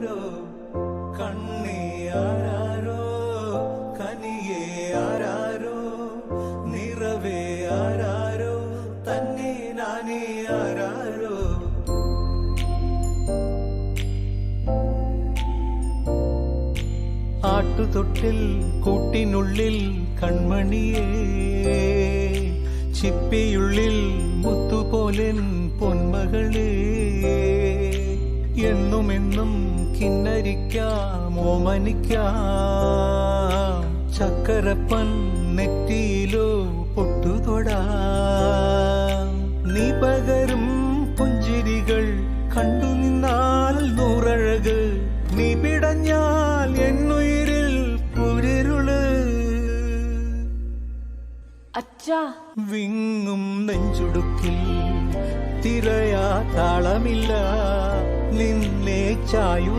ആരാരോ കണ്ണേ ആരാരോ കനിയേ ആരാരോ നിറവേ ആരാരോ തന്നെ നാനേ ആരാരോ. ആട്ടുതൊട്ടിൽ കൂട്ടിനുള്ളിൽ കൺമണിയേ ചിപ്പിയുള്ളിൽ മുത്തുപോലെൻ പൊന്മകളേ എന്നുമെന്നും കിന്നരിക്കാം ഓമനിക്കാം ചക്കരപ്പൻ നെറ്റിയിലോ പൊട്ടുതൊടാം. നീ പകരും പുഞ്ചിരികൾ കണ്ടു നിന്നാൽ നൂറഴക് നീ പിടഞ്ഞാൽ എന്നുയിരിൽ പുരിരുള്. അച്ഛാ വിങ്ങും നെഞ്ചുടുക്കിൽ തിരയാ താളമില്ല നിന്നെ ചായു